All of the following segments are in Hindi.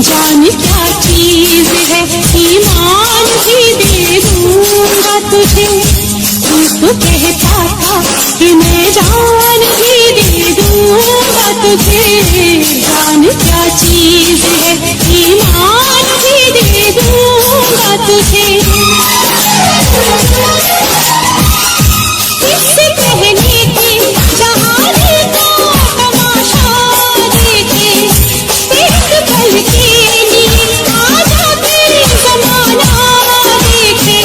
जान क्या चीज है ईमान भी दे दूंगा तुझे। तू तो कहता था कि मैं जान भी दे दूंगा तुझे। जान क्या चीज है ईमान भी दे दूंगा तुझे। किससे कहने की जहाने का तमाशा देखे। एक पल के लिए आजा तेरी ज़माना देखे।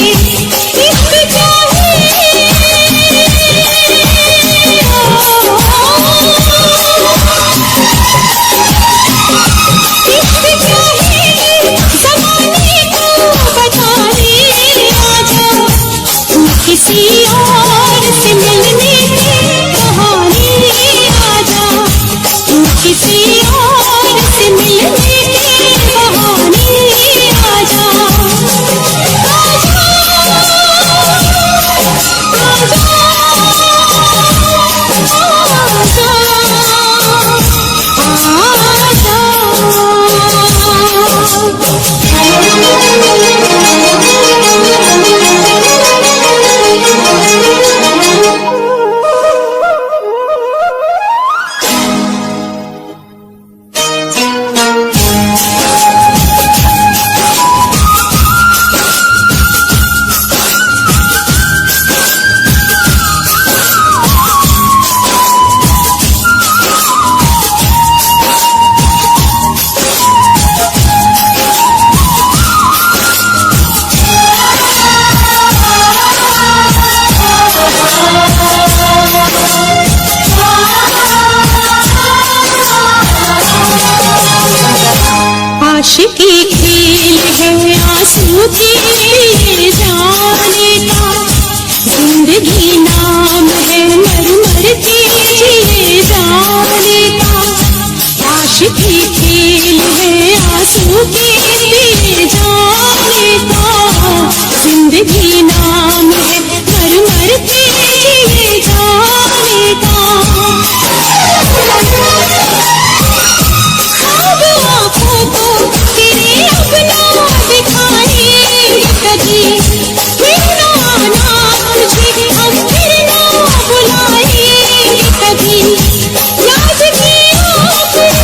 इश्क चाहिए ज़माने को बचाने आजा। तू किसी और से मिलने की बहाने आजा। तू किसी और से मिलने के बहाने आजा। आशिकी खेल है आंसू के लिए जाने का। जिंदगी नाम है मर मर के जिए जाने का। आशिकी खेल है आंसू के लिए जाने का। जिंदगी नाम है मर मर के जिए जाने का। ख्वाब आँखों को तेरे अपना दिखाएंगे कभी। फिर ना आना तुझे हम फिर ना बुलाएंगे कभी। याद की आखिरी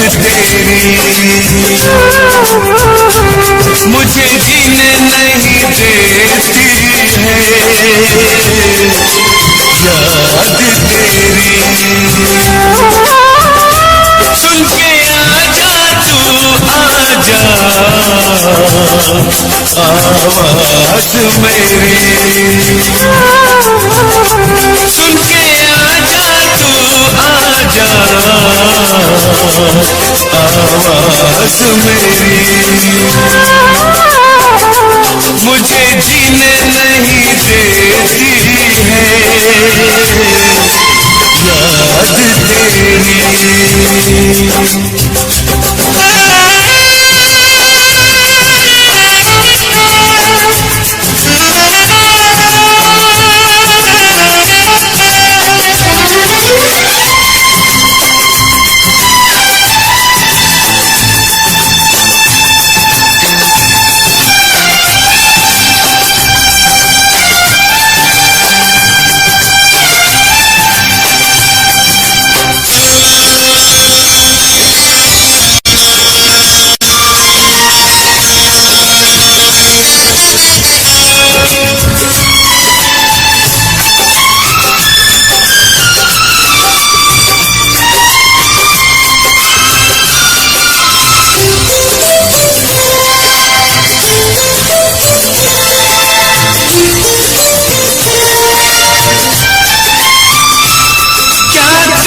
तेरी मुझे जीने नहीं देती है, याद तेरी सुन के आजा तू आजा, आवाज मेरी सुन के आजा तू आजा, आवाज मेरी मुझे जीने नहीं देती है, याद तेरी।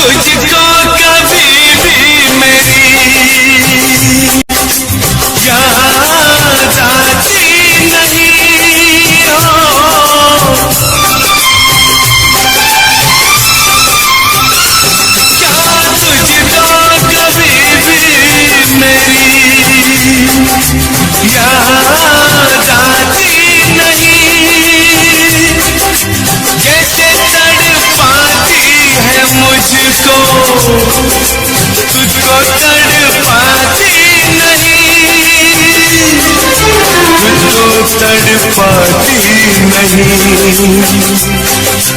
तुझको कभी भी मेरी याद आती नहीं हो, क्या तुझको कभी भी मेरी याद आती नहीं, जैसे तड़पाती है मुझको तुझको तड़पाती नहीं, तुझको तड़पाती नहीं,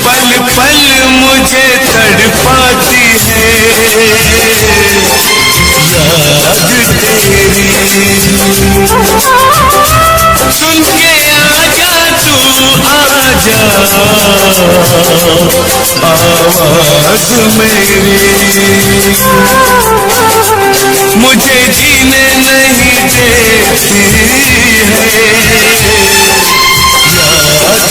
पल पल मुझे तड़पाती है, याद तेरी सुन के आजा तू आजा, आवाज मेरी मुझे जीने नहीं देती है, याद तेरी। याद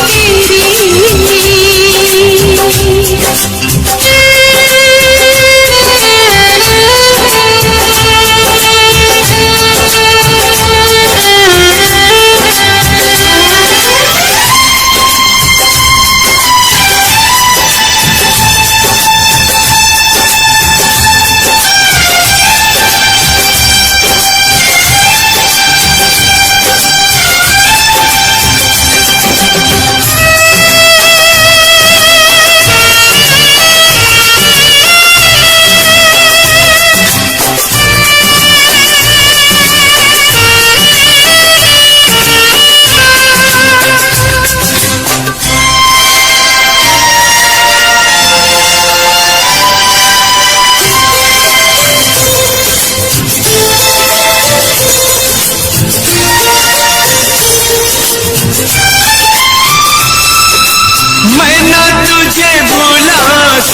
तेरी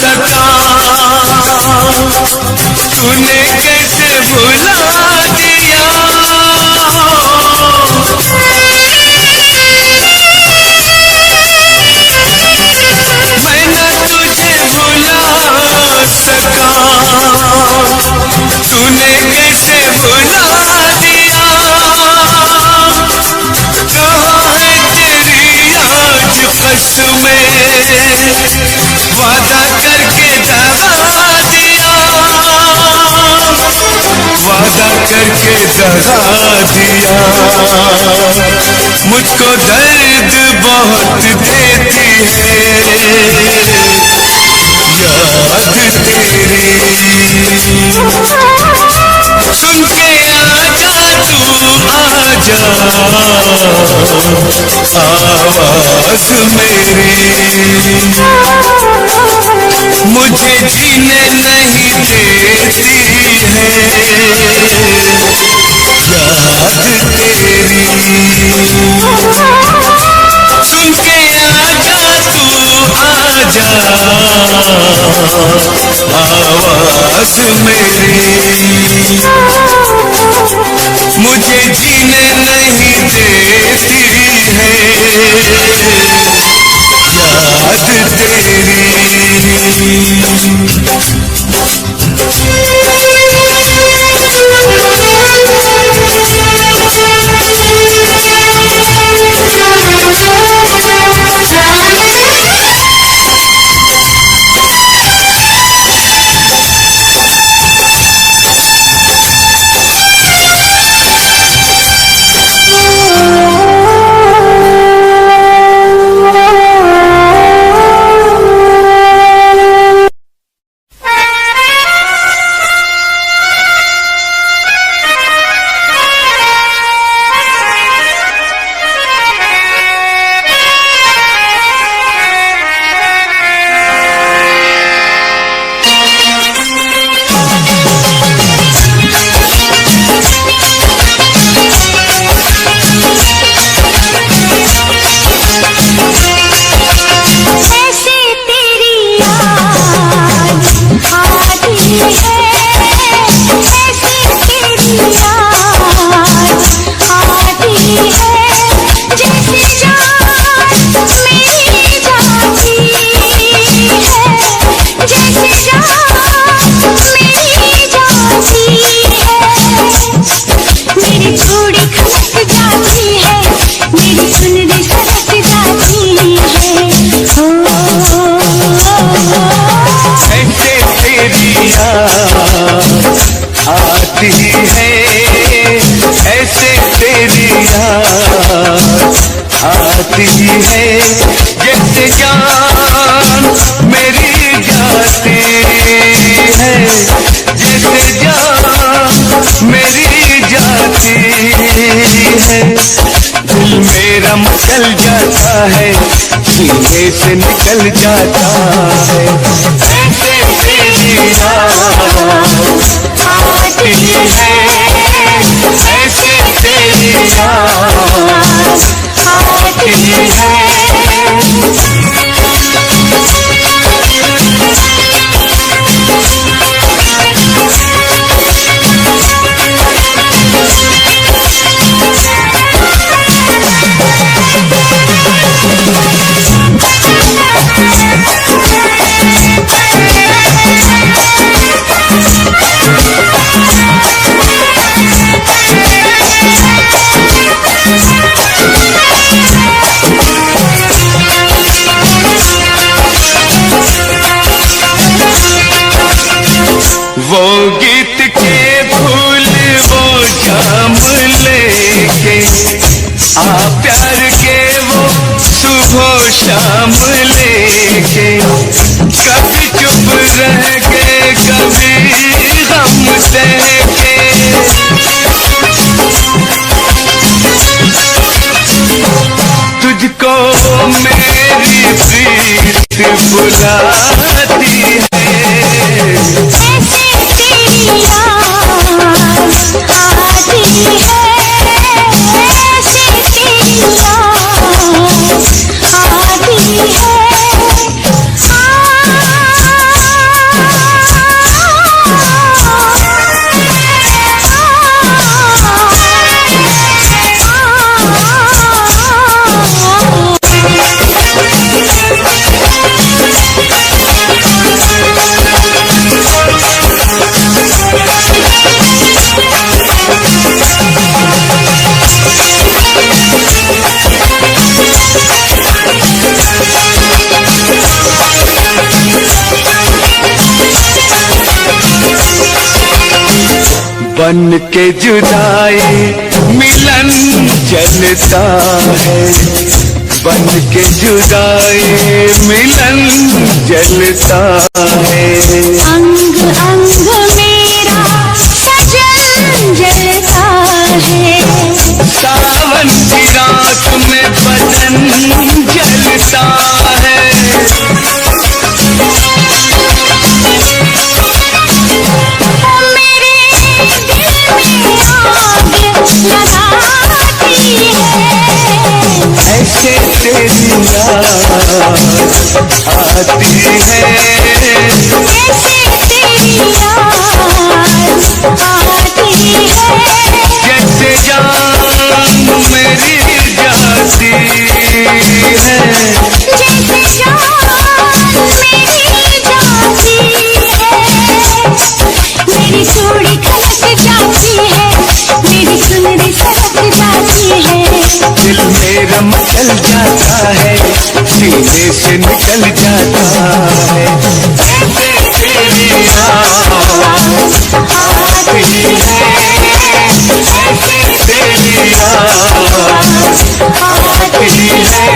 सका, तूने कैसे भुला दिया। मैं न तुझे भुला सका, तूने कैसे भुला दिया। कहाँ है तेरी आज कसमें, वादा करके दगा दिया, वादा करके दगा दिया। मुझको दर्द बहुत देती है याद तेरी। सुन के आजा तू आजा आवाज मेरी, मुझे जीने नहीं देती है याद तेरी। सुन के आजा तू आजा आवाज मेरी, मुझे जीने नहीं देती है याद तेरी। आती है ऐसे तेरी याद आती है, जैसे जान मेरी जाती है, जैसे जान मेरी जाती है। दिल मेरा मचल जाता है, सीने से निकल जाता है, ऐसे तेरी याद आती है, ऐसे तेरी याद आती है। वो गीत के फूल वो जाम लेके आ, प्यार के वो सुबह शाम लेके, कभी चुप रह के कभी गम सह के, तुझको मेरी प्रीत बुलाती है, ऐसे तेरी याद आती है, ऐसे तेरी याद आती है। बन के जुदाई मिलन जलता है, बन के जुदाई मिलन जलता है। अंग अंग मेरा सजन जलता है, सावन की रात में बदन जलता है। मेरे दिल में आग लगाती है, ऐसे तेरी याद आती है, ऐसे तेरी याद आती है, जैसे जान मेरी जाती है, जैसे जान मेरी जाती है। मेरी चूड़ी खलक जाती है, मेरी सुनरी सरक जाती है, दिल मेरा मचल जाता है, सीने से निकल जाता है। ऐसे तेरी याद आती है, ऐसे तेरी याद आती है।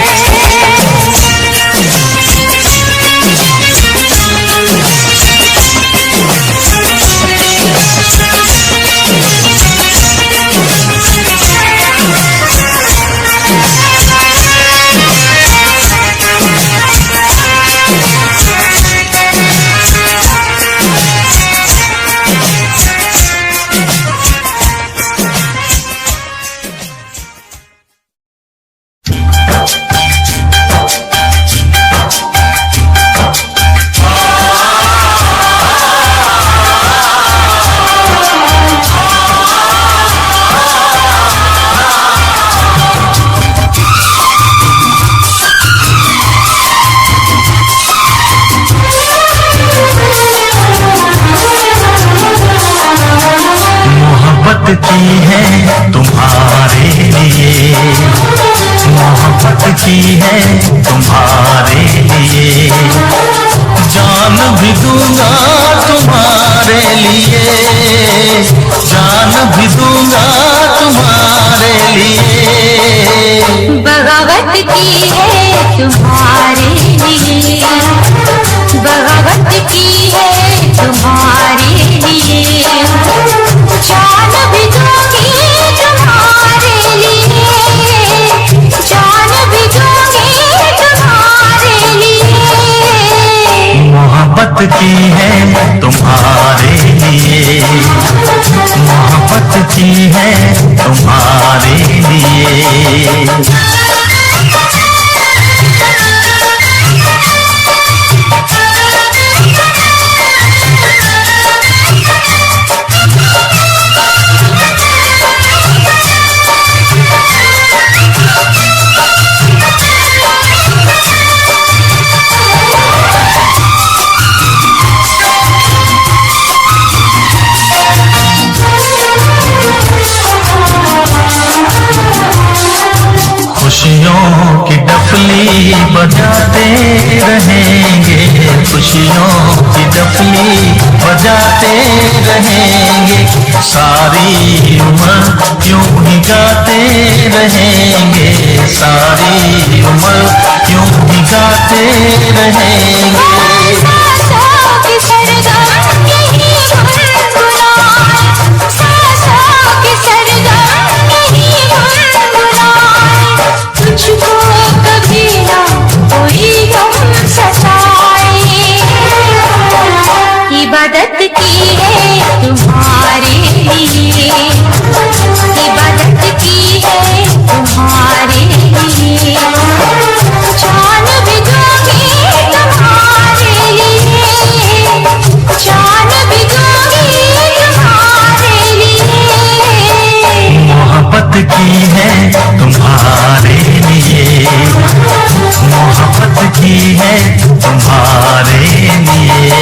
की है तुम्हारे लिए, मोहब्बत की है तुम्हारे लिए, जान भी दूंगा तुम्हारे लिए, जान भी दूंगा तुम्हारे लिए। बगावत की है तुम्हारे लिए, बगावत की है तुम्हारे लिए, जान भी दूंगी तुम्हारे लिए, जान भी दूंगी तुम्हारे लिए। मोहब्बत की है तुम्हारे लिए, मोहब्बत की है तुम्हारे लिए। खुशियों की डफली बजाते रहेंगे, खुशियों की डफली बजाते रहेंगे, सारी उम्र यूं ही गाते रहेंगे, सारी उम्र यूं ही गाते रहेंगे। इबादत की है तुम्हारे लिए, इबादत की है तुम्हारे लिए, जान भी दूंगी तुम्हारे लिए, जान भी दूंगी तुम्हारे लिए। मोहब्बत की है तुम्हारे लिए, मोहब्बत की है तुम्हारे लिए।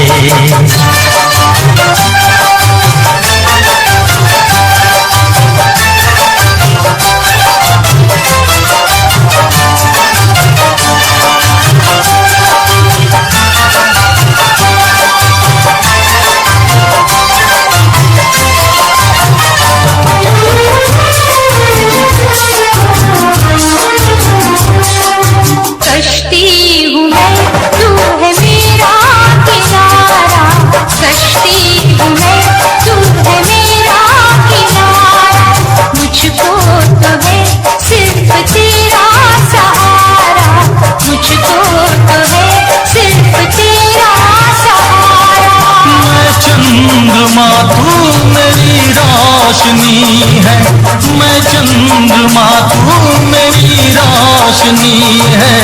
बनी है,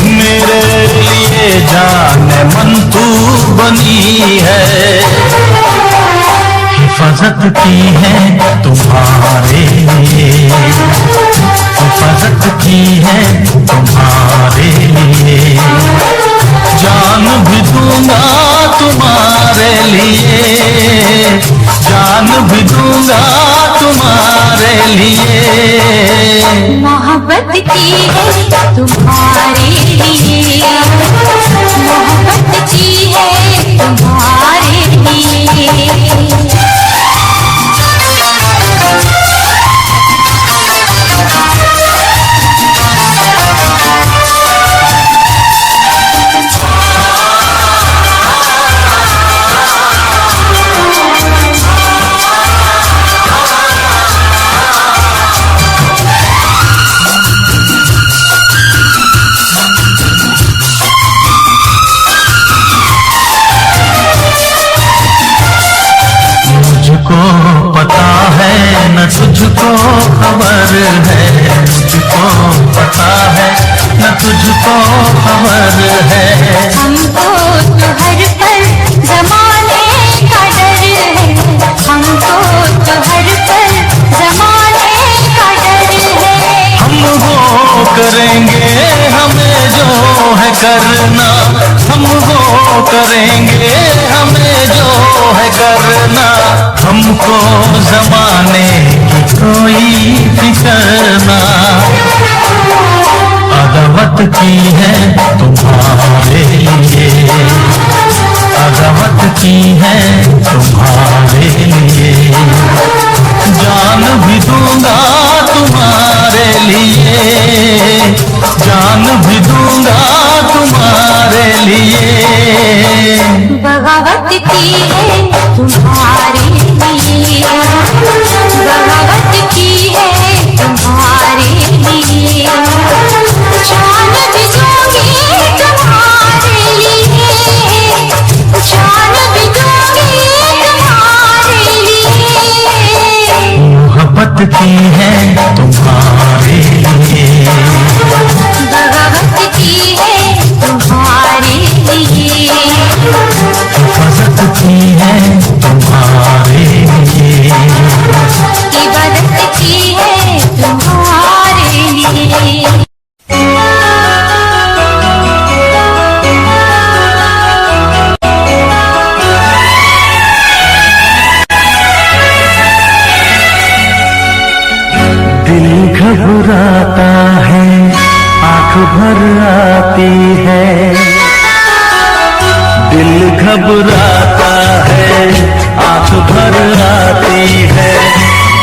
मेरे लिए जाने मन तू बनी है। हिफाजत की है तुम्हारे लिए, हिफाजत की है तुम्हारे लिए, जान भी दूंगा तुम्हारे लिए, जान भी दूंगा तुम्हारे लिए। मोहब्बत की है तुम्हारे लिए, मोहब्बत की है तुम्हारे लिए। तुझको खबर है, मुझको पता है न तुझको खबर है। हमको तो हर पल जमाने का डर है, हमको तो हर पल जमाने का डर है। हम वो करेंगे हमें जो है करना, हम वो करेंगे हमें जो है करना। हमको जमाने की कोई फिक्र ना, अदावत की है तुम्हारे लिए, अदावत की है तुम्हारे लिए, जान भी दूंगा तुम्हारे लिए, जान भी दूंगा तुम्हारे लिए। बगावत की है तुम्हारे लिए, बगावत की है तुम्हारे लिए, जान भी दूंगी तुम्हारे लिए, जान भी दूंगी तुम्हारे लिए। मोहब्बत की है तुम्हारे लिए, बगावत की है तुम्हारे लिए, हिफाजत की है तुम्हारे लिए, इबादत की है तुम्हारे लिए। दिल घबराता है, आंख भर आती है, दिल घबराता है, आंख भर आती है।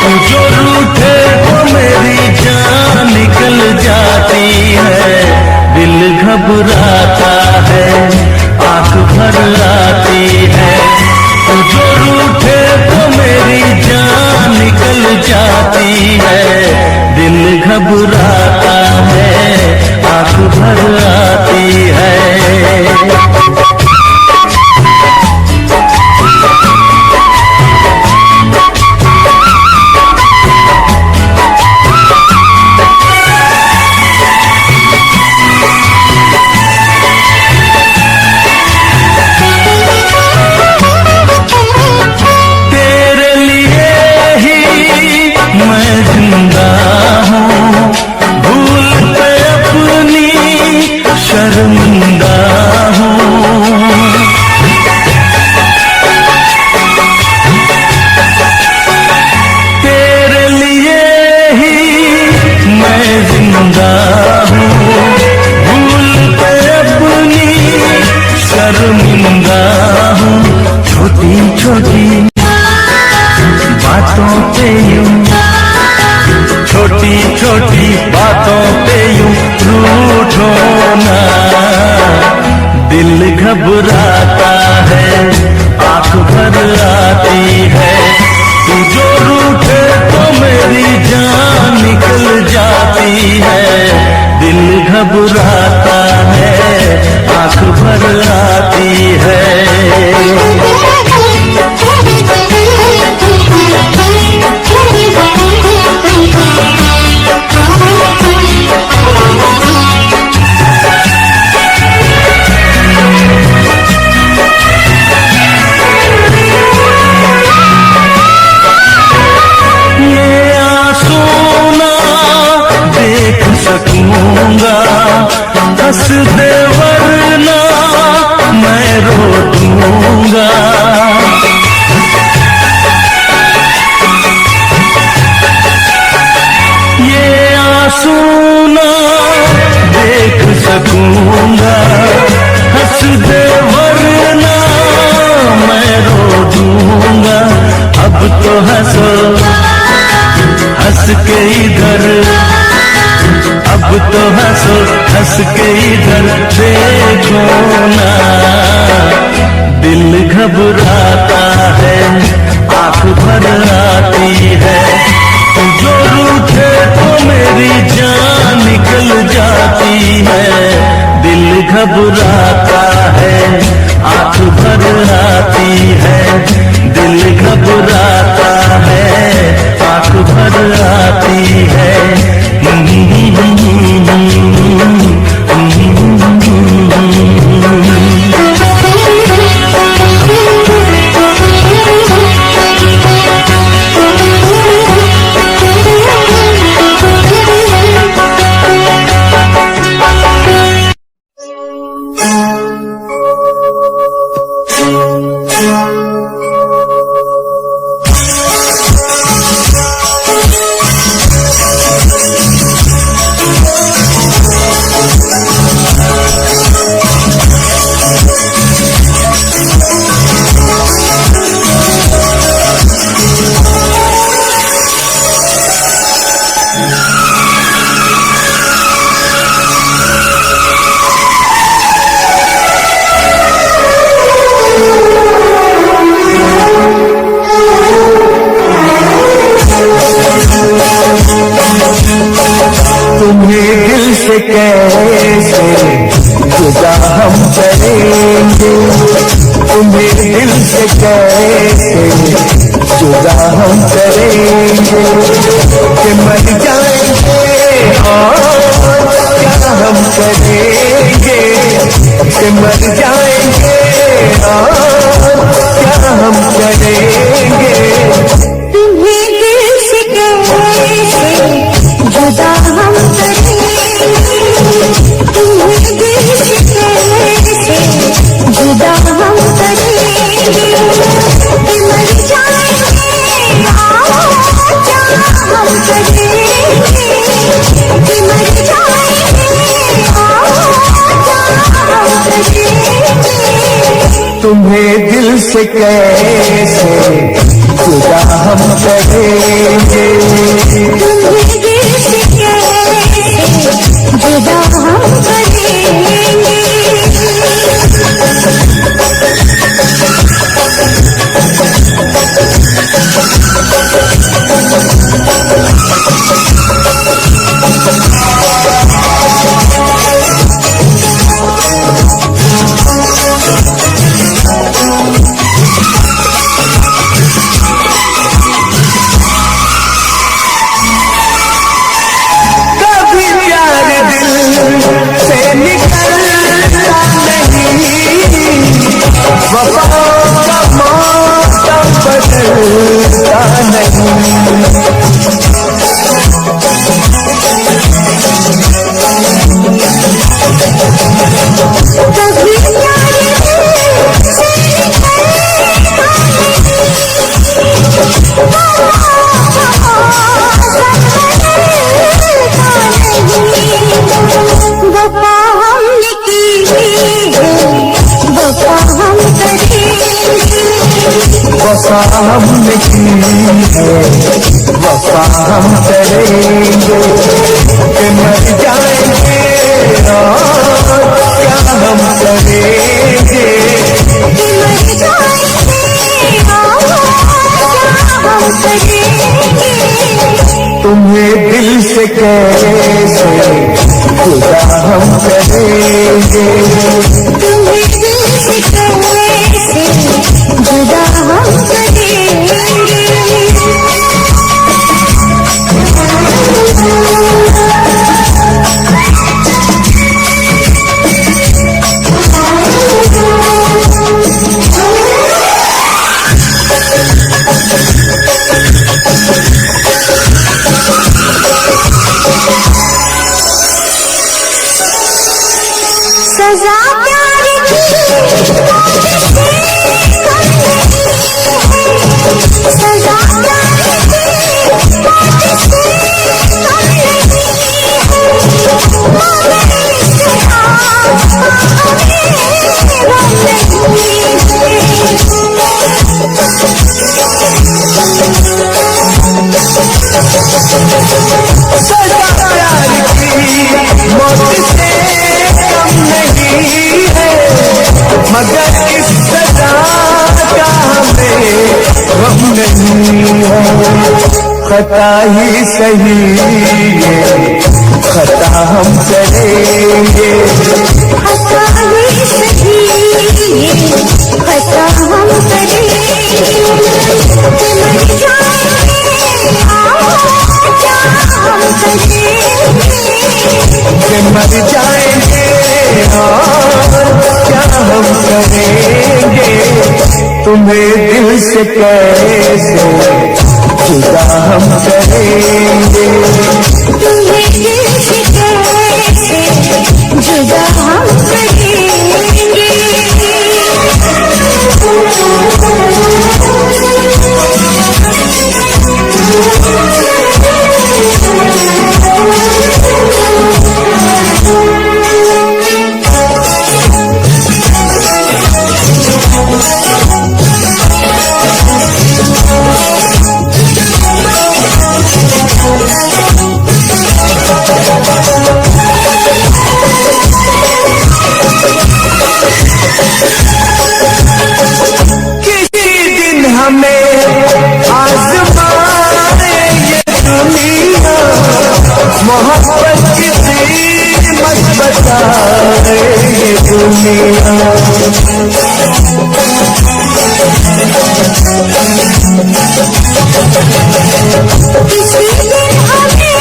तू जो रूठे तो मेरी जान निकल जाती है। दिल घबराता है, आंख भर आती है। तू जो रूठे तो मेरी जान निकल जाती है। दिल घबराता है, आंख भर आती है। छोटी बातों पे यूं रूठो ना। दिल घबराता है, आंख भर आती है। तू जो रूठे तो मेरी जान निकल जाती है। दिल घबराता है, आंख भर आती है। हंस दे वरना मैं रो दूंगा। ये आंसू ना देख सकूंगा, हंस दे वरना मैं रो दूंगा। अब तो हंसो हंस के इधर, अब तो हंसो हंस के इधर देखो ना। दिल घबराता है, आंख भर आती है, जो रूठे तो मेरी जान निकल जाती है। दिल घबराता है, आंख भर आती है, दिल घबराता है, आंख भर आती है। तुम्हें दिल से कैसे जुदा हम करेंगे, तुम्हें दिल से कैसे जुदा हम करेंगे। कि मर जाएंगे और क्या हम करेंगे, कि मर जाएंगे और क्या हम करेंगे। तुम्हें दिल से कैसे जुदा हम करेंगे, तुम्हें दिल से कैसे जुदा हम करेंगे। कि मर जाएंगे और क्या हम करेंगे, कि मर जाएंगे और क्या हम करेंगे। तुम्हें दिल से कैसे जुदा हम करेंगे, तुम्हें दिल से कैसे जुदा हम करेंगे। कभी प्यार दिल से निकलता नहीं, वफाओं का मौसम बदलता नहीं। कभी प्यार दिल से निकलता नहीं। वफा हमने की है, वफा हम करेंगे। वफा हमने की है, वफा हम करेंगे। कि मर जाएंगे और क्या हम करेंगे। कि मर जाएंगे और क्या हम करेंगे। तुम्हें दिल से कैसे जुदा हम करेंगे, तुम्हें दिल से कैसे जुदा हम करेंगे। सजा प्यार की सजा प्यार की सजा प्यार की मौत से कम नहीं है, मगर इस सजा का हमें गम नहीं है। खता ही सही है, खता हम करेंगे, खता ही सही है, खता हम करेंगे, मर जाएंगे क्या हम करेंगे, कि मर जाएंगे और क्या हम करेंगे। तुम्हें दिल से कैसे जुदा हम करेंगे, तुम्हें दिल से कैसे जुदा हम करेंगे। किसी दिन हमें आज़माए ये दुनिया, मोहब्बत की कीमत बताए ये दुनिया। किसी दिन हमें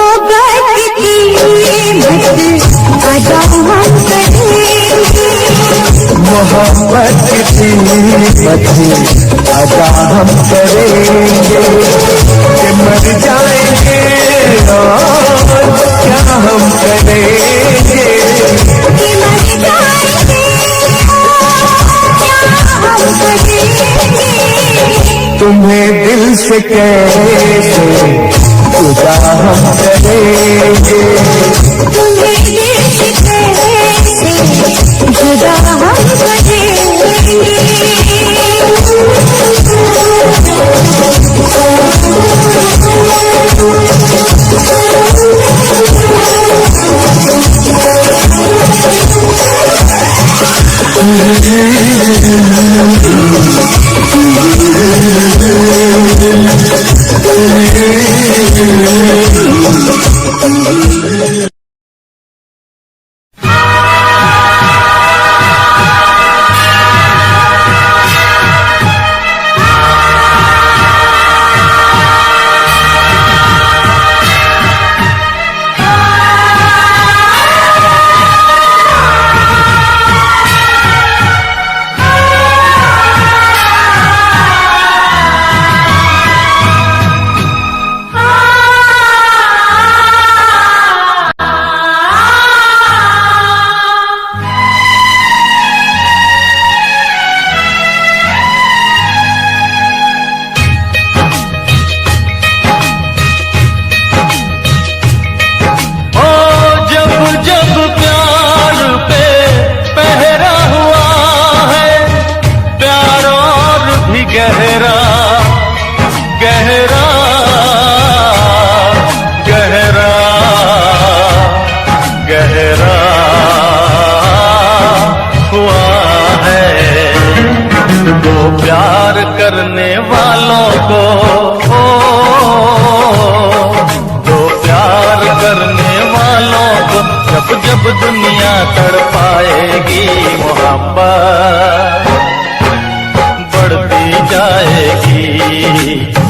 मोहब्बत की कीमत अदा हम करेंगे, मोहब्बत की कीमत अदा हम करेंगे, कि मर जाएंगे और क्या हम करेंगे, कि मर जाएंगे क्या हम करेंगे। तुम्हें दिल से कैसे जुदा हम करेंगे, तुम्हें दिल से कैसे जुदा हम करेंगे। करने वालों को तो प्यार करने वालों को जब जब दुनिया तड़पाएगी मोहब्बत बढ़ती जाएगी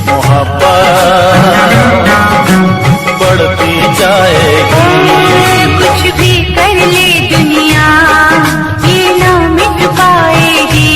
मोहब्बत बढ़ती जाएगी। कुछ भी कर ले दुनिया ये ना मिट पाएगी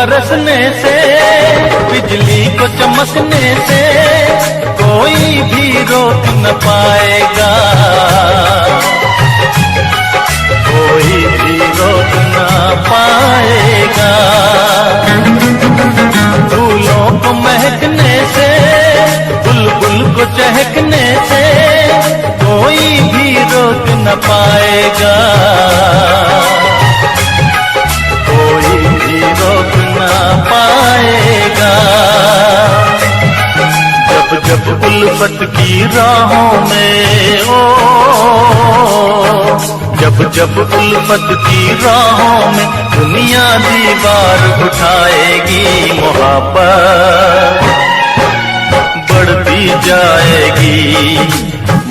बरसने से, बिजली को चमकने से कोई भी रोक न पाएगा, कोई भी रोक न पाएगा। फूलों को महकने से, बुलबुल को चहकने से कोई भी रोक न पाएगा, कोई भी रोक न पाएगा। जब जब उल्फत की राहों में जब जब उल्फत की राहों में दुनिया दीवार उठाएगी, मोहब्बत बढ़ती जाएगी,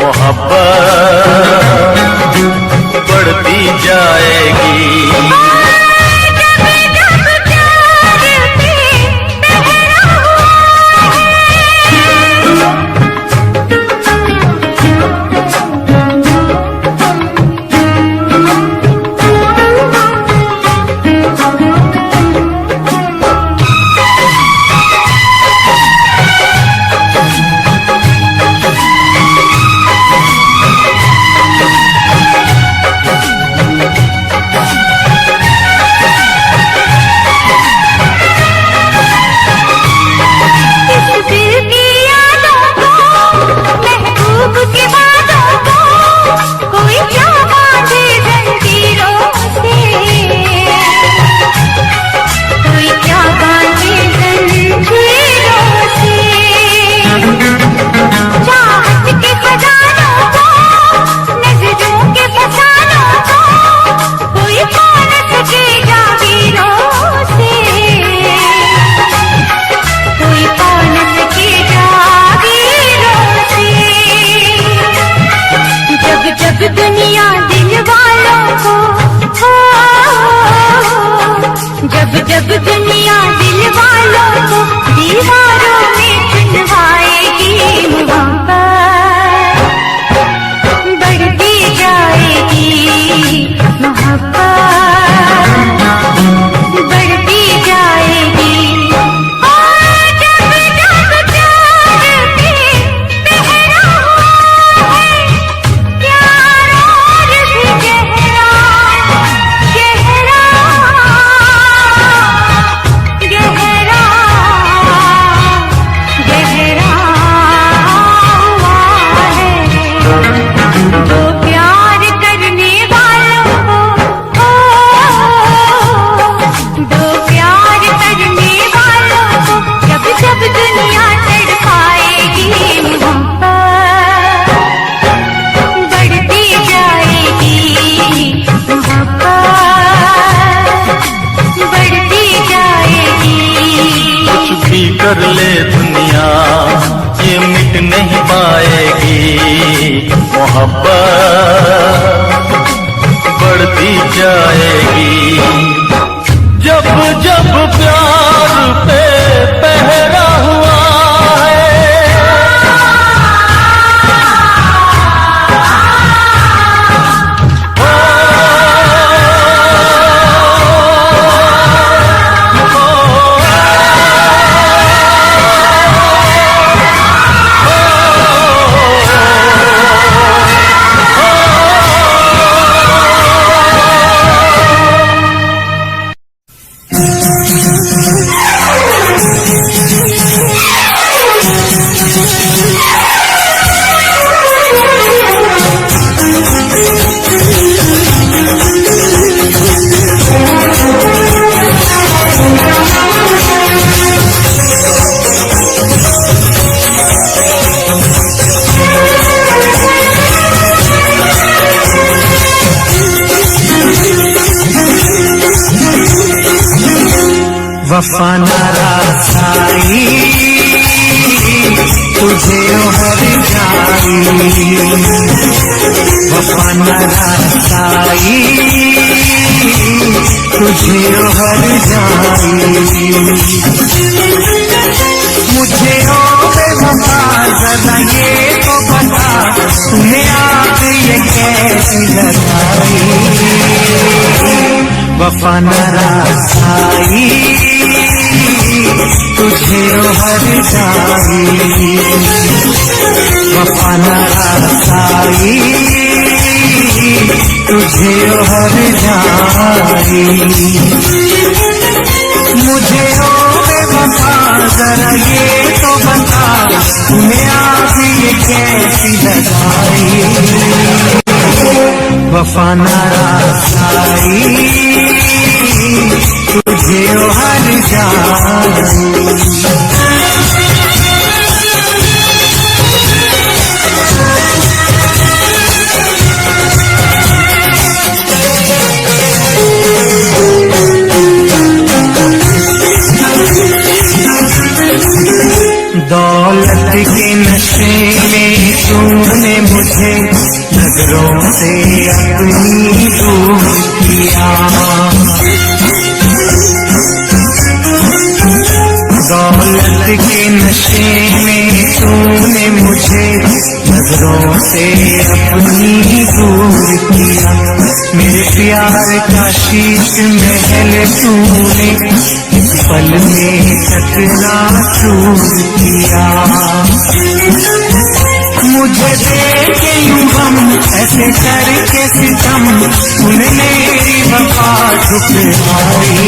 मोहब्बत बढ़ती जाएगी। जब दुनिया दिल वालों को दीवारों में चुनवाएगी, मोहब्बत बढ़ती जाएगी, मोहब्बत बढ़ती जाएगी। और जब जब प्यार में पहरा हुआ है, प्यार और भी गहरा गहरा गहरा गहरा हुआ है। तो प्यार करने वालों को, दो प्यार करने वालों को जब जब दुनिया तड़पाएगी, मोहब्बत बढ़ती जाएगी, मोहब्बत बढ़ती जाएगी। कुछ भी कर ले दुनिया ये मिट नहीं पाएगी, मोहब्बत बढ़ती जाएगी। जब जब प्यार पे पहरा हुआ वफा नारासाई तुझे हर जाई, वफा नारासाई तुझे हर जाई। मुझे ओ बेवफा जरा ये तो बता, तूने आग ये कैसी लगाई, वफा नारासाई तुझे हर जाई वफा न रासाई तुझे हर जाई मुझे ओ बेवफा जरा ये तो बता तूने आग ये कैसी लगाई वफा न रासाई तुझे हर जाई दौलत के नशे में तूने मुझे नजरों से अपनी दूर किया दौलत के नशे में तूने मुझे नजरों से अपनी दूर किया मेरे प्यार का शीश महल तूने इस पल में टकरा चूर किया मुझे देखे यूं हम ऐसे करके सितम तूने मेरी वफा ठुकराई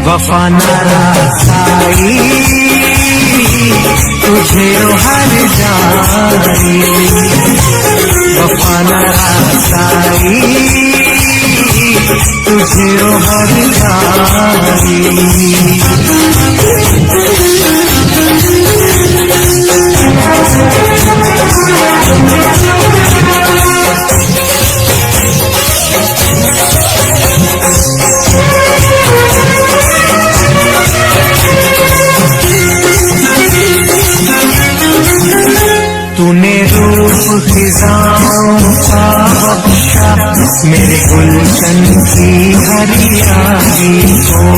वफा न रासाई तुझे हर जाई वफा न रासाई तुझे हर जाई तूने रूप खिजाओं का बख्शा मेरे गुलशन की हरियाली को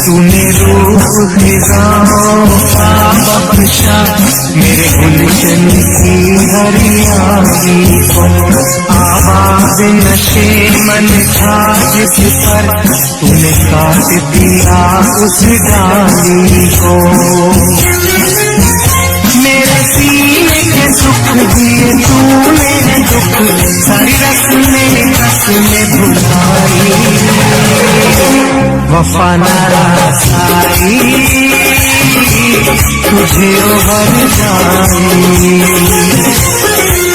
तूने रूप खिजाओं का बख्शा मेरे गुलशन की हरियाली को आवाज नशे मन था जिस पर तूने काट दिया उस डाली को मेरे सीने के सुख दिए तूने दुख सारी रस्में भुलाई वफा न रासाई तुझे हर जाई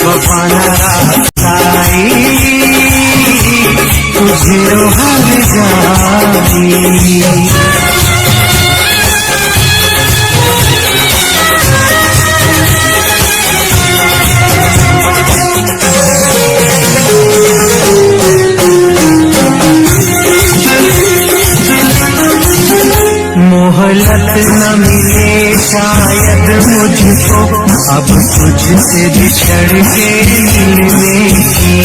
वफा न रासाई तुझे हर जाई मोहलत न मिले शायद मुझको अब तुझसे बिछड़ के मिलने की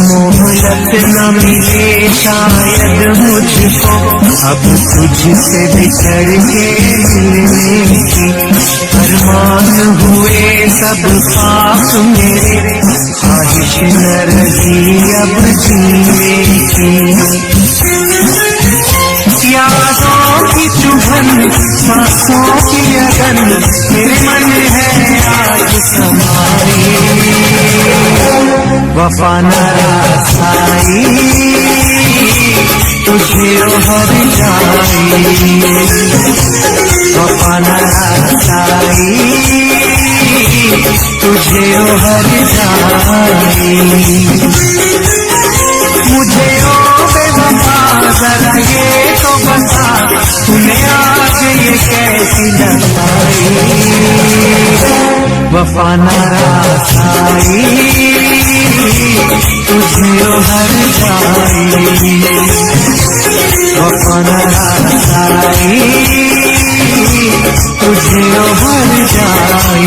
मोहलत न मिले शायद मुझको अब तुझसे बिछड़ के मिलने की अरमान हुए सब पाप मेरे ख्वाहिश न रही अब जीने की यादों की चुभन सांसों की अगन मेरे मन है आज समाई वफा न रासाई तुझे हर जाई वफा न रासाई तुझे हर जाई मुझे ओ बेवफा जरा ये तो बता तूने आज ये कैसी लगाई वफा न रासाई तुझे हर जाई वफा न रासाई तुझे हर जाई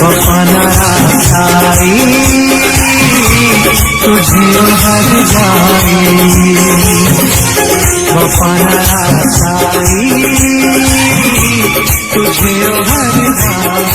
वफा न रासाई तुझे हर जाई वफा न रासाई तुझे हर जाई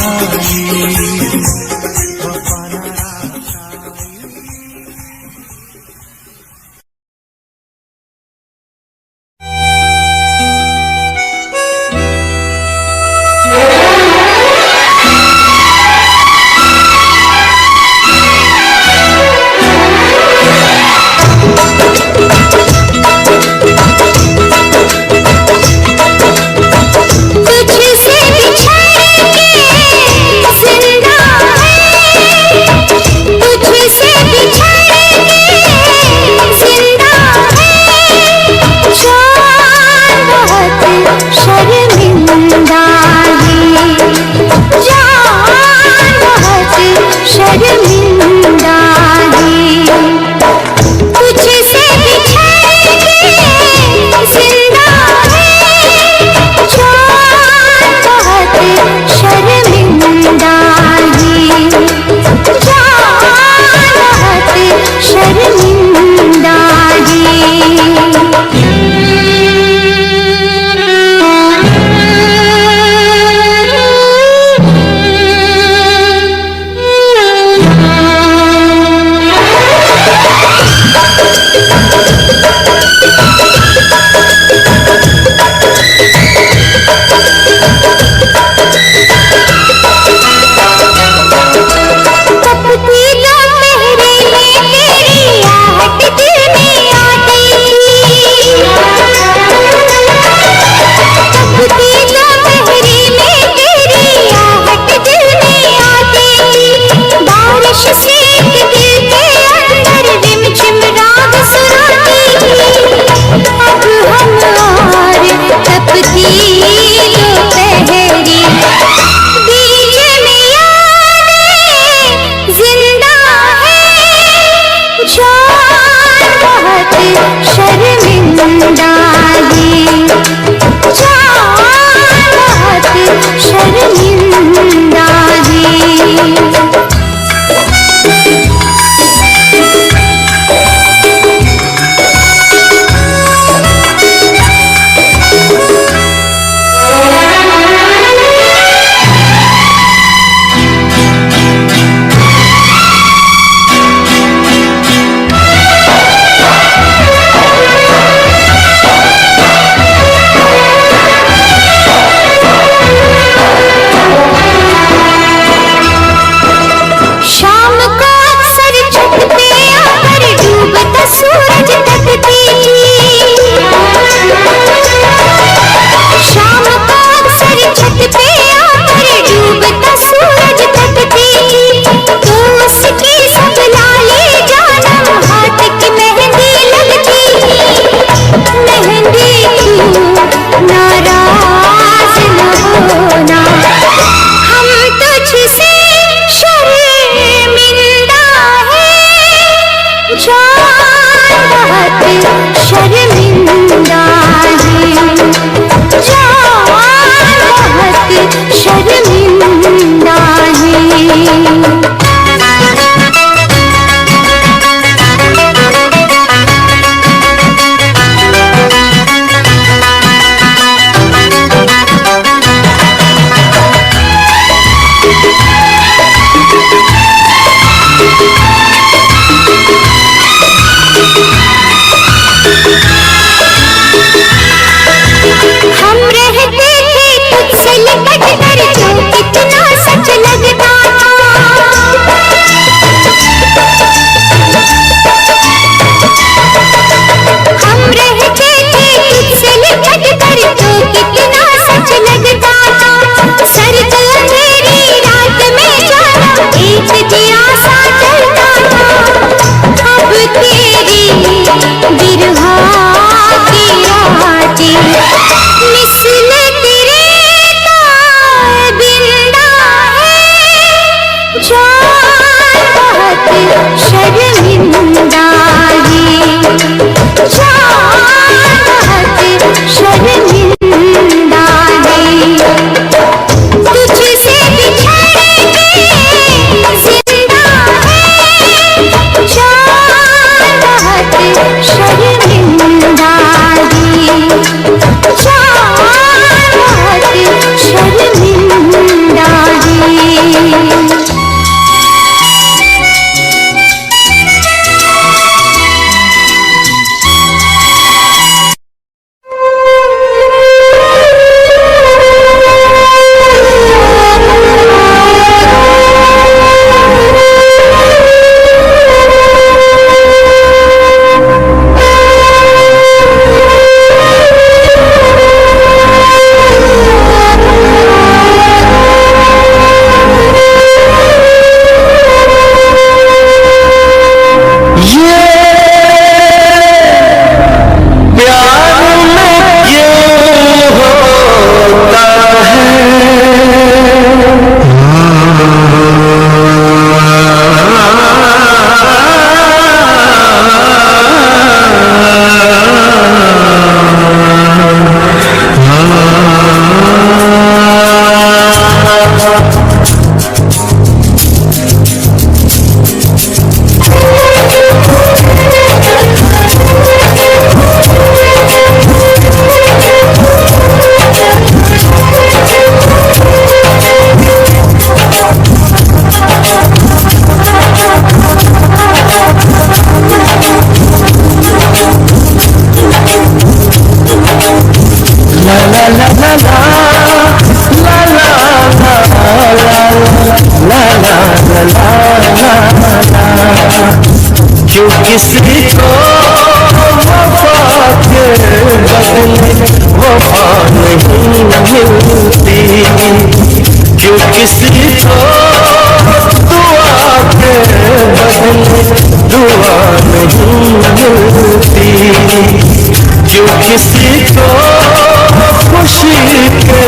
क्यों किसी को वफा के बदले वफा नहीं मिलती, क्यों किसी को दुआ के बदले दुआ नहीं मिलती, क्यों किसी को खुशी के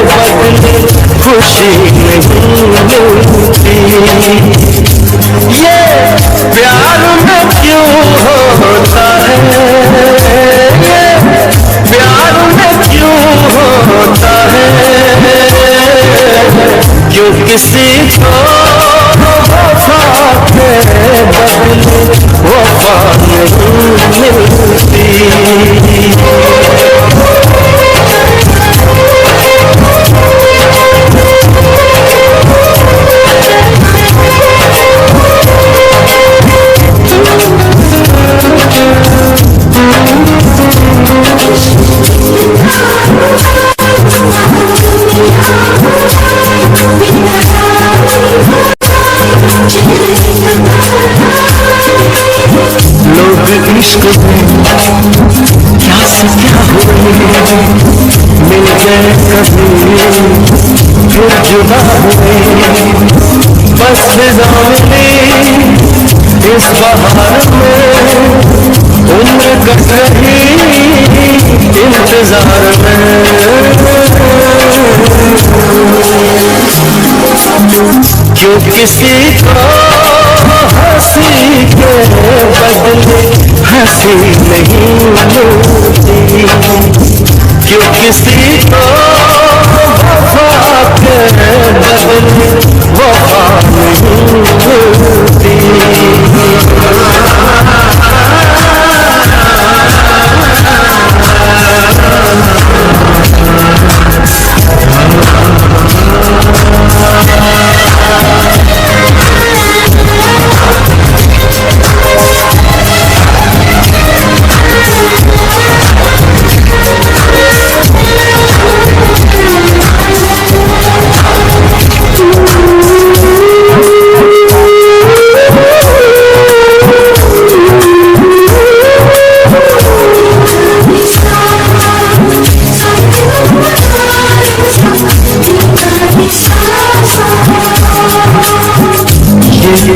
बदले खुशी नहीं मिलती। ये प्यार में क्यों होता है, ये क्यों किसी को वफा के बदले वफा नहीं मिलती। लोग इश्क में क्या से क्या हुए, मिल गए कभी फिर जुदा हुए। बस फिजा मिली इस बहार में, उम्र कट रही इंतजार में। क्यों किसी को हंसी के बदले हंसी नहीं मिलती, क्यों किसी को वफा के बदले वफा नहीं मिलती।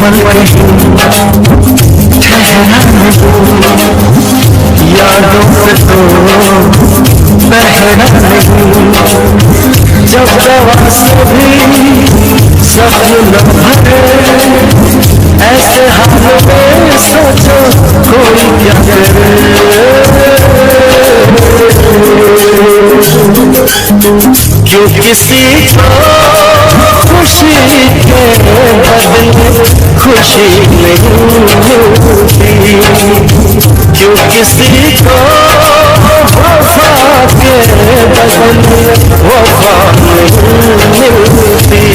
मन कहीं ठहरा नहीं, यादों से तो बहरा नहीं। जब दवा से भी सपने न भरे, ऐसे हालों में सोचो कोई क्या करे। क्यों किसी को खुशी के बदले खुशी नहीं मिलती, क्यों किसी को वफा के बदले वफा नहीं मिलती।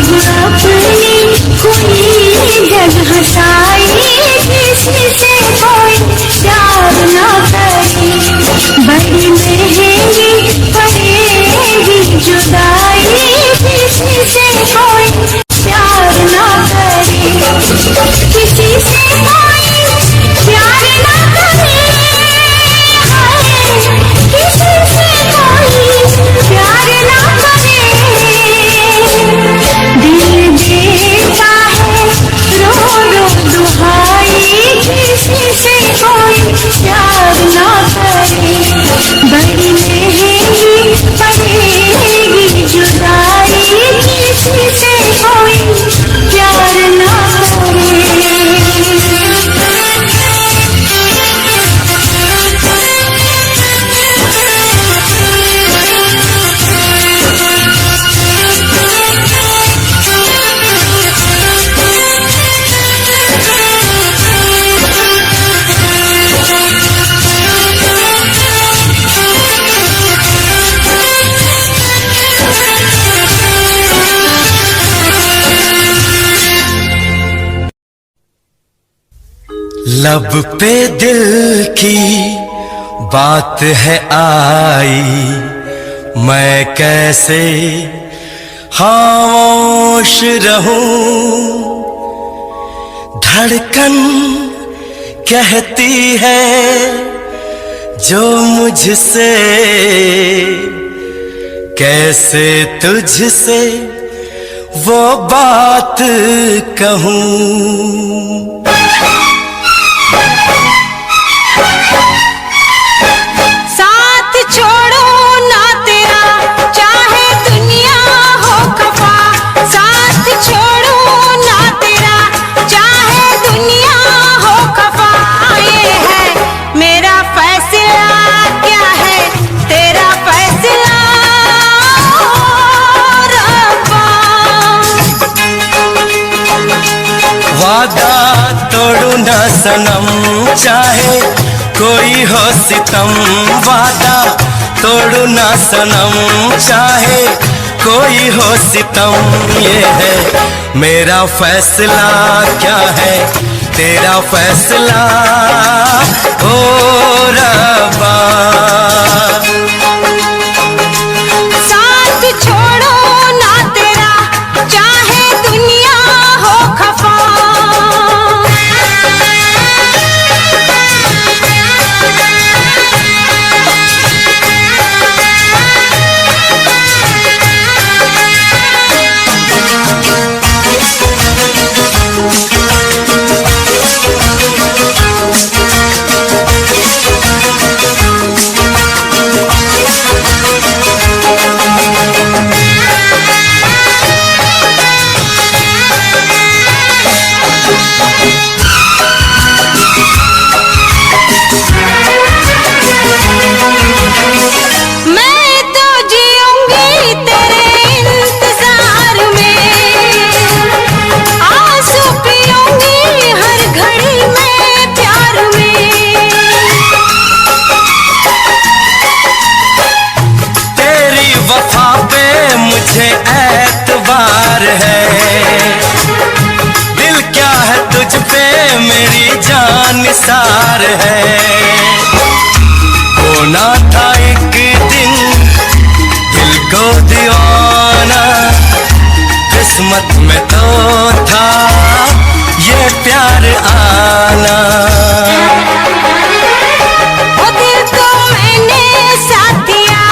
अपनी कोई गल हंसाई, किसी से कोई प्यार ना करे, बड़ी महंगी पड़ेगी जुदाई, किसी से कोई प्यार ना करे, किसी से कोई प्यार ना करे, किसी से कोई प्यार ना करे, दिल देता है रो रो दुहाई, किसी से कोई प्यार ना करे, बड़ी महंगी पड़ेगी जुदाई, किसी से कोई प्यार ना लब पे दिल की बात है आई, मैं कैसे खामोश रहूं, धड़कन कहती है जो मुझसे, कैसे तुझसे वो बात कहूं। साथ छोड़ो ना तेरा चाहे दुनिया हो खफा, साथ छोड़ो ना तेरा चाहे दुनिया हो खफा, ये है मेरा फैसला, क्या है तेरा फैसला रब्बा। वादा तोड़ू ना सनम चाहे कोई हो सितम, वादा तोड़ू ना सनम चाहे कोई हो सितम, ये है मेरा फैसला, क्या है तेरा फैसला ओ रब्बा। साथ छोड़ो ना तेरा चाहे दुनिया हो खफा, मैं तो जीऊंगी तेरे इंतजार में, आंसू पीऊंगी हर घड़ी में प्यार में। तेरी वफा पे मुझे एतबार है, दिल क्या है तुझ पे मेरी जान निसार है, होना था एक दिन दिल को दीवाना, किस्मत में तो था ये प्यार आना। वो दिल को मैंने साथ दिया,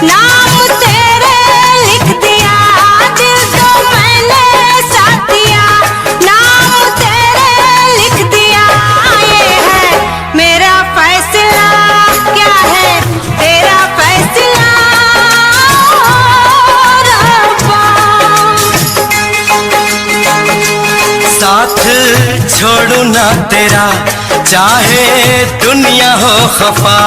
नाम तेरे लिख दिया, दिल को मैंने साथ दिया, नाम तेरे लिख दिया, ये है मेरा फैसला, क्या है तेरा फैसला रब्बा। साथ छोड़ू ना तेरा चाहे दुनिया हो खफा।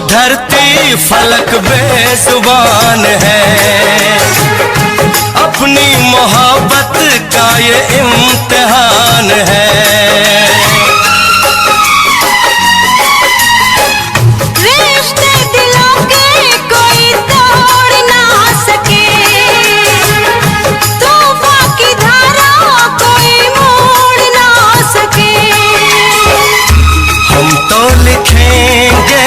धरती फलक बेजुबान है, अपनी मोहब्बत का ये इम्तिहान है। रिश्ते दिलों के कोई तोड़ ना सके, तूफान की धारा कोई मोड़ ना सके। हम तो लिखेंगे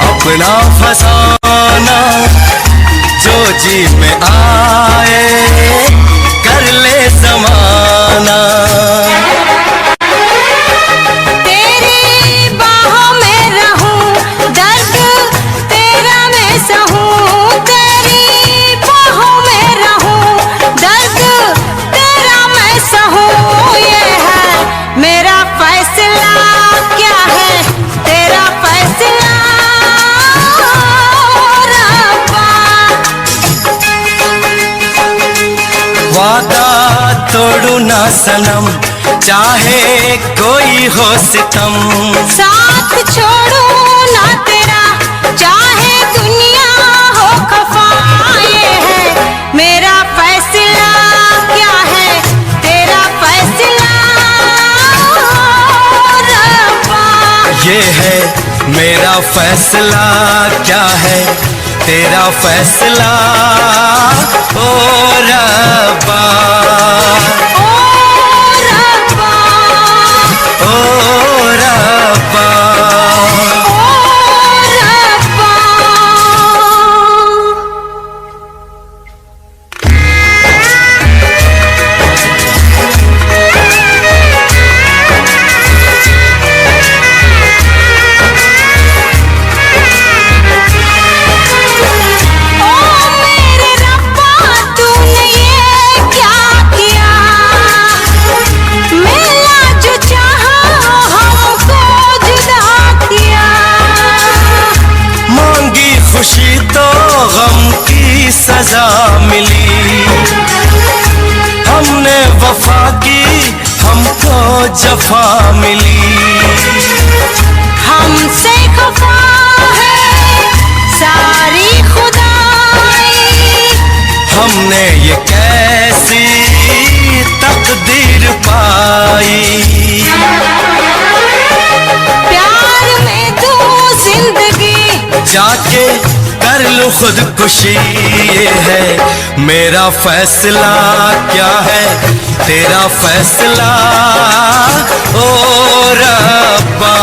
अपना फसाना, जो जी में आए कर ले जमाना। तेरी बाहों में रहूं, दर्द तेरा मैं सहूं। तेरी बाहों में रहूं, दर्द तेरा मैं सहूं। ये है मेरा फैसला, क्या है तेरा फैसला रब्बा। वादा तोड़ू ना सनम, चाहे कोई हो सितम। साथ छोड़ू ना तेरा, चाहे दुनिया हो खफा। ये है मेरा फैसला, क्या है तेरा फैसला रब्बा। ये है मेरा फैसला, क्या है तेरा फैसला ओ रब्बा। ओ रब्बा, ओ रब्बा। ओ रब्बा। ओ मेरे रब्बा, तूने ये क्या किया। मिलना जो चाहा हमको जुदा किया। मांगी खुशी तो गम की सजा मिली, हमने वफा की हमको जफा मिली। हमसे खफा है सारी खुदाई। हमने ये कैसी तकदीर पाई। प्यार में तू जिंदगी जाके कर लूं खुदकुशी, ये है मेरा फैसला, क्या है तेरा फैसला ओ रब्बा।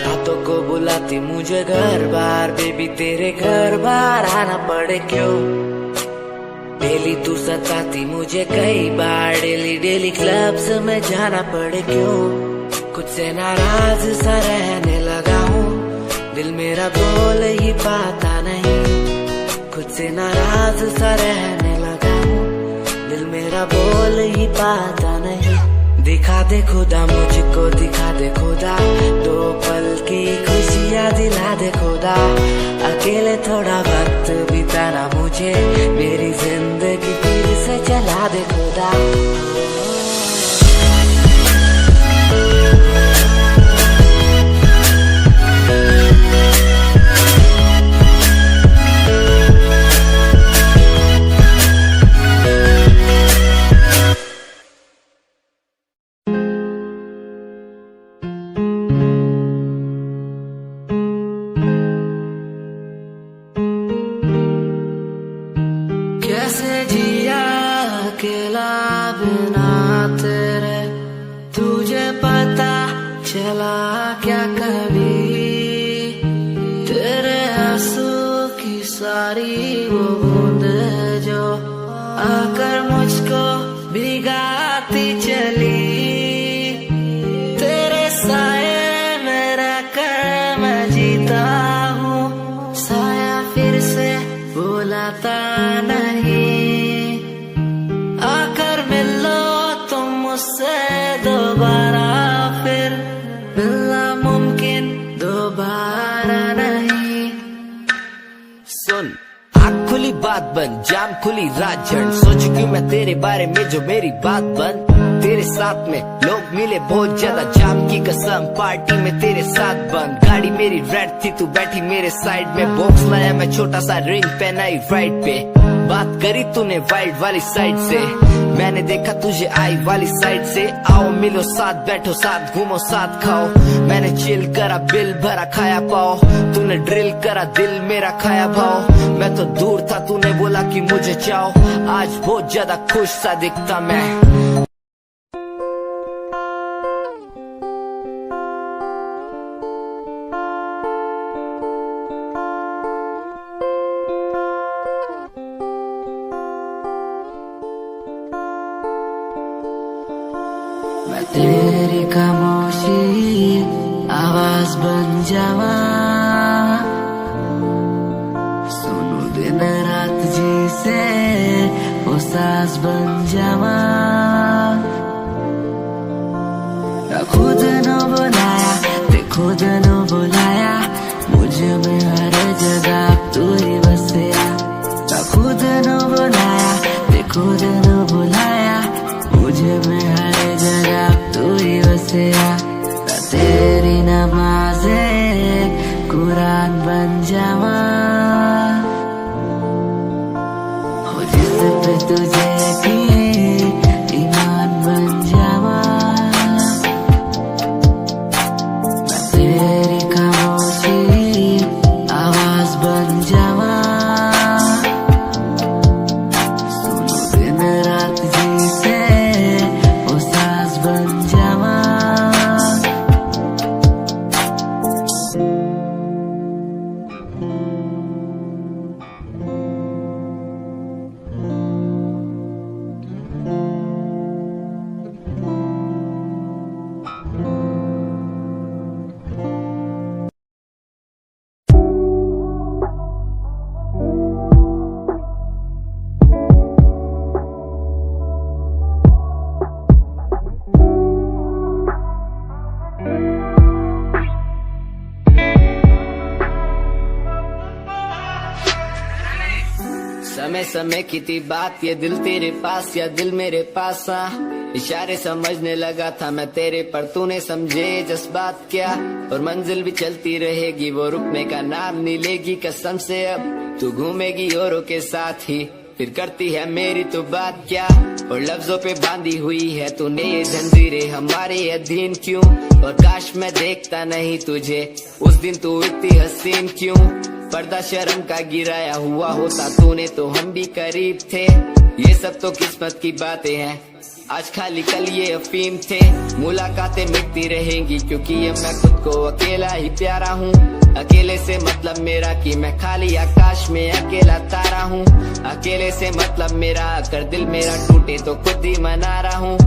रातों को बुलाती मुझे घर बार, बेबी तेरे घर बार आना पड़े क्यों। डेली तू सताती मुझे कई बार, डेली डेली क्लब्स में जाना पड़े क्यों। खुद से नाराज सा रहने लगा हूँ, दिल मेरा बोल ही पाता नहीं। खुद से नाराज सा रहने लगा हूँ, दिल मेरा बोल ही पाता नहीं। दिखा दे खुदा मुझको, दिखा दे खुदा, दो पल की खुशियाँ दिला दे खुदा। अकेले थोड़ा वक्त बिताना मुझे, मेरी जिंदगी फिर से चला दे खुदा। चला क्या कभी तेरे आंसू की सारी वो बूंद जो आकर मुझको भिगाती चली तेरे साए में रहकर मैं जीता हूँ साया फिर से बुलाता नहीं आकर मिलो तुम मुझसे दोबारा फिर मिलना मुमकिन दोबारा नहीं। सुन आँख खुली बात बंद जाम खुली रात झड़ सोच क्यों मैं तेरे बारे में जो मेरी बात बंद तेरे साथ में लोग मिले बहुत ज्यादा जाम की कसम पार्टी में तेरे साथ बंद गाड़ी मेरी रेड थी तू बैठी मेरे साइड में बॉक्स लाया मैं छोटा सा रिंग पहनाई राइट पे बात करी तूने वाइल्ड वाली साइड से मैंने देखा तुझे आई वाली साइड से आओ मिलो साथ बैठो साथ घूमो साथ खाओ मैंने चिल करा बिल भरा खाया पाओ तूने ड्रिल करा दिल मेरा खाया भाव मैं तो दूर था तूने बोला कि मुझे चाहो आज बहुत ज्यादा खुश सा दिखता मैं। मैं तेरी खामोशी आवाज बन जावा सुनू दिन रात जी से वो सांस बन जावा खुद न बुलाया ते खुद न बुलाया मुझे में हर जगह तू ही बसया खुद न बुलाया ते खुद न बुलाया मुझे में हर जगह तू ही बसया तेरी नमाज़े कुरान बन जावा हो जिस पे तुझे यकीन ईमान बन जावा मैं तेरी खामोशी आवाज बन जावा सुनो दिन रात जी से वो सांस बन जावा। समय समय की थी बात ये दिल तेरे पास या दिल मेरे पास इशारे समझने लगा था मैं तेरे पर तूने समझे जज्बात क्या और मंजिल भी चलती रहेगी वो रुकने का नाम नहीं लेगी कसम से अब तू घूमेगी औरों के साथ ही फिर करती है मेरी तो बात क्या और लफ्जों पे बांधी हुई है तूने ये जंजीरें हमारे अधीन क्यों और काश मैं देखता नहीं तुझे उस दिन तू इतनी हसीन क्यों पर्दा शर्म का गिराया हुआ होता तूने तो हम भी करीब थे ये सब तो किस्मत की बातें हैं आज खाली कल ये अफीम थे मुलाकातें मिटती रहेंगी क्योंकि ये मैं खुद को अकेला ही प्यारा हूँ अकेले से मतलब मेरा कि मैं खाली आकाश में अकेला तारा हूँ अकेले से मतलब मेरा अगर दिल मेरा टूटे तो खुद ही मना रहा हूँ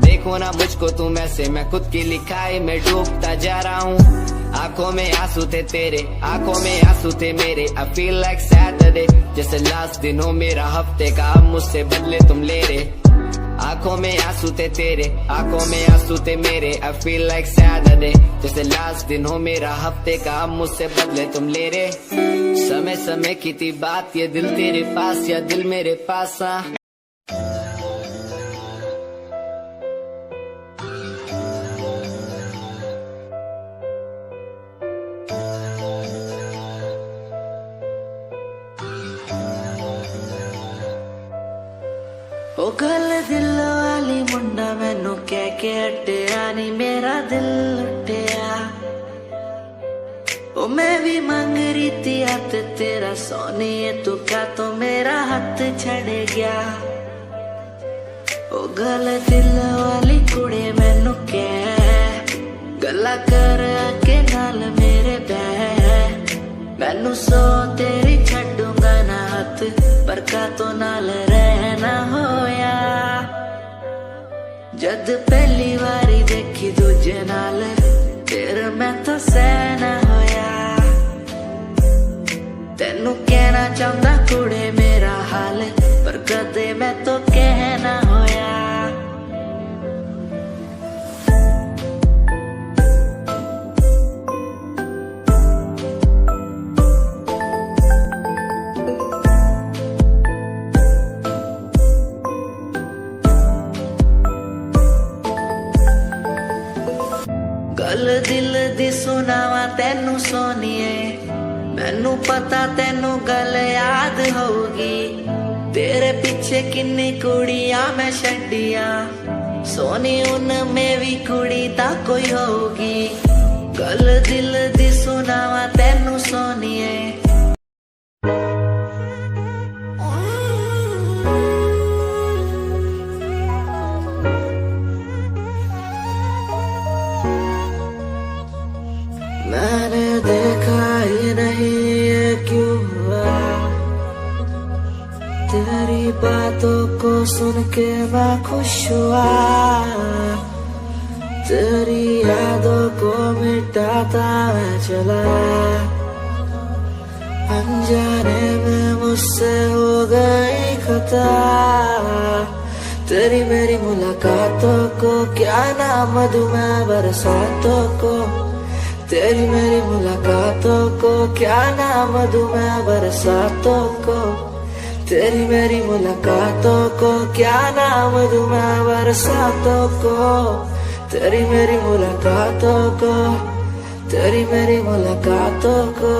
देखो ना मुझको तुम ऐसे मैं खुद की लिखाई में डूबता जा रहा हूँ आंखों में आंसू थे तेरे आंखों में आंसू थे मेरे I feel like Saturday जैसे लास्ट दिन हो मेरा हफ्ते का अब मुझसे बदले तुम ले रहे आंखों में आंसू थे तेरे आंखों में आंसू थे मेरे I feel like Saturday जैसे लास्ट दिन हो मेरा हफ्ते का अब मुझसे बदले तुम ले रहे समय समय की थी बात ये दिल तेरे पास या दिल मेरे पास ओ गल दिल वाली मुंडा मैनू कह के हटिया नी मेरा दिल लुटिया ओ मैं भी मांग रही थी हाथ तेरा सोनी है तू क्या तो मेरा हाथ छड़ गया ओ गल दिल वाली कुड़े मैनू कह गल्ला कर के नाल मेरे बह मैनू सो तेरी छड्डूंगा ना हथ पर का तो नाल रहना होया जद पहली बारी देखी दूजे नाल फिर मैं तो सहना होया तेनू कहना चाहता कुड़े मेरा हाल पर कदे मैं तो कहना होया गल दिल दी सुनावा तेनू सोनिए मैनू पता तेनू गल याद होगी तेरे पीछे किन्नी कुड़ियां मैं छड्डियां सोनी उनमें भी कुड़ी ता कोई होगी गल दिल दी सुनावा तेनू सोनिए मैंने देखा ही नहीं ये क्यों हुआ तेरी बातों को सुन के मैं खुश हुआ तेरी यादों को मिटाता मैं चला अनजाने में मुझसे हो गई खता तेरी मेरी मुलाकातों को क्या नाम दूं मैं बरसातों को तेरी मेरी मुलाकातों को क्या नाम दूं मैं बरसातों को तेरी मेरी मुलाकातों को क्या नाम दूं मैं बरसातों को तेरी मेरी मुलाकातों को तेरी मेरी मुलाकातों को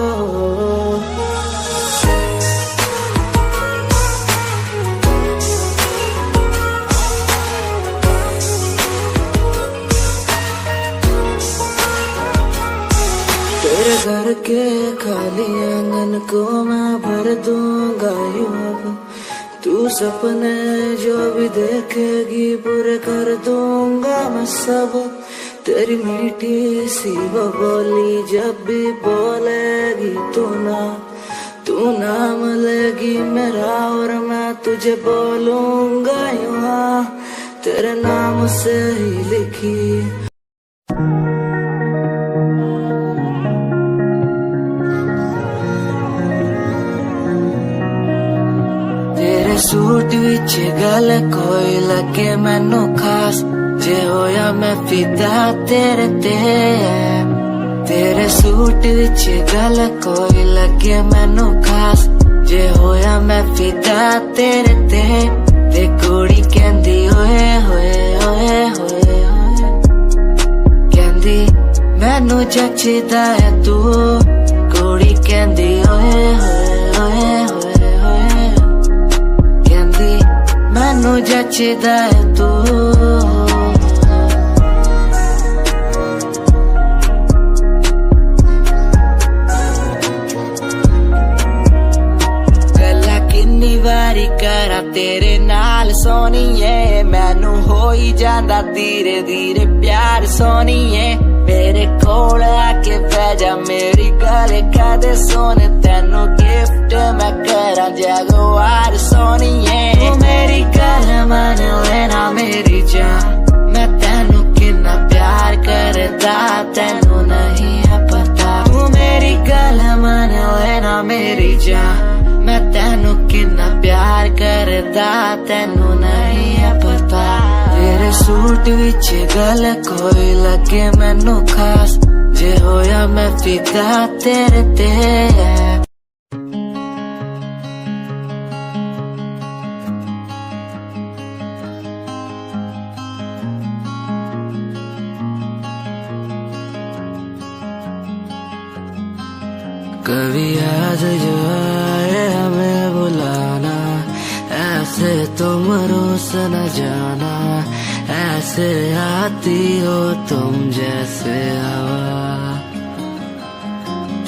तेरे घर के खाली आंगन को मैं भर दूंगा यूं अब तू सपने जो भी देखेगी पूरे कर दूंगा मैं सब तेरी मीठी सी वो बोली जब भी बोलेगी तू नाम लेगी मेरा और मैं तुझे बोलूंगा यूं तेरे नाम से ही लिखी सूट विच गल कोई लगे मैनू खास जे होया मैं फिदा तेरे ते तेरे सूट विच गल कोई लगे मैनू खास जे होया मैं फिदा तेरे ते कुड़ी कहंदी ओए होए ओए होए कहंदी मैनू जचदा है तू कुड़ी कहंदी ओए होए ओए होए मैनू जचदा है तू गल्ला किन्नी वारी करा तेरे नाल सोनिए मैनू हो ही जांदा धीरे धीरे प्यार सोनिए मेरे कोल आके बह जा मेरी गल कदे सोने तेनू गिफ्ट मैं करा जगवार सोनिए मेरी गल मन लेना मेरी जान मैं तेनू कितना प्यार करदा तेनू नहीं है पता तू मेरी गल मन लेना मेरी जान मैं तेनू कितना प्यार करदा तेनू नहीं है पता तेरे सूट विच गल कोई लगे मैनू खास जे होया मैं फिदा तेरे ते कभी याद जो आए हमें बुलाना ऐसे तुम रोस न जाना ऐसे आती हो तुम जैसे हवा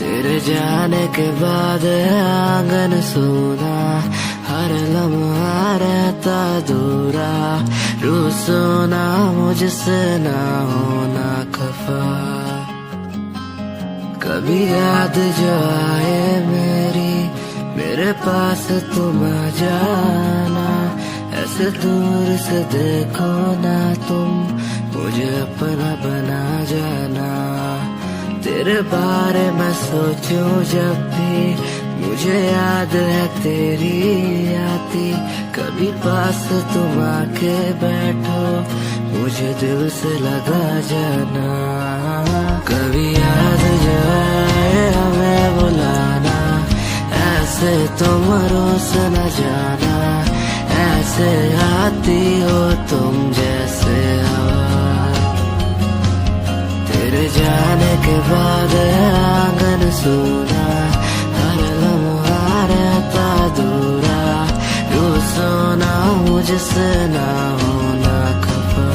तेरे जाने के बाद आंगन सूना हर लम्हा रहता दूरा, रूसो ना मुझसे ना होना खफा। कभी याद जो आए मेरे पास तुम आ जाना, ऐसे दूर से देखो ना तुम, मुझे अपना बना जाना। तेरे बारे में सोचूं जब भी, मुझे याद है तेरी आती, कभी पास तुम आके बैठो, मुझे दिल से लगा जाना। कभी याद जो आए हमें बुलाना, ऐसे तुम रोस न जाना, ऐसे आती हो तुम जैसे हवा। तेरे जाने के बाद आंगन सूना, हर लम्हा रहता दूरा, रूसो ना मुझसे ना होना खफा।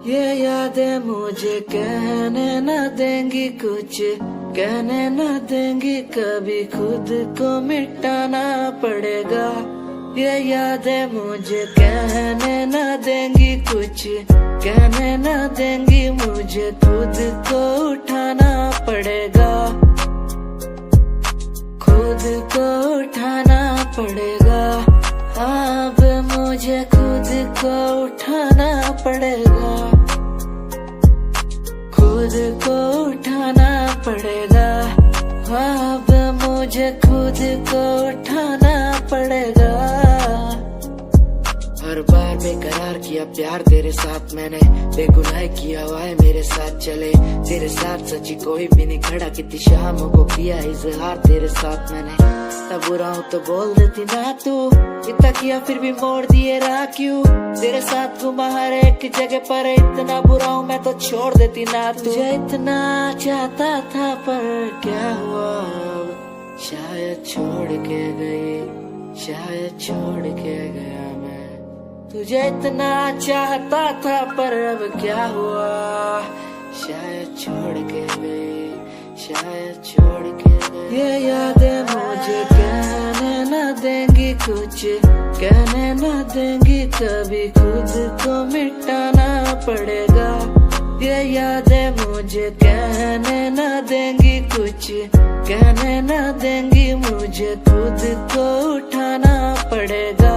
ये यादें मुझे कहने न देंगी कुछ, कहने न देंगी कभी, खुद को मिटाना पड़ेगा। ये यादें मुझे कहने न देंगी कुछ, कहने न देंगी, मुझे खुद को उठाना पड़ेगा, खुद को उठाना पड़ेगा। अब मुझे खुद को उठाना पड़ेगा, खुद को उठाना पड़ेगा। अब मुझे खुद को उठाना पड़ेगा। हर बार बेकरार किया प्यार तेरे साथ मैंने, बेगुनाह किया हुआ मेरे साथ चले, तेरे साथ सच्ची कोई भी नहीं खड़ा, कितनी शामों को किया इजहार तेरे साथ मैंने। तब बुरा हूँ तो बोल देती ना तू, इतना किया फिर भी मोड़ दिए राह क्यों, तेरे साथ घुमा हर एक जगह पर, इतना बुरा हूँ मैं तो छोड़ देती ना तू। तुझे इतना चाहता था पर क्या हुआ, शायद छोड़ के गई, शायद छोड़ के गया मैं। तुझे इतना चाहता था पर अब क्या हुआ, शायद छोड़ के गई, शायद छोड़ के गई। ये यादें मुझे कहने न देंगी कुछ, कहने न देंगी कभी, खुद को मिटाना पड़ेगा। ये यादें मुझे कहने न देंगी कुछ, कहने न देंगी, मुझे खुद को उठाना पड़ेगा।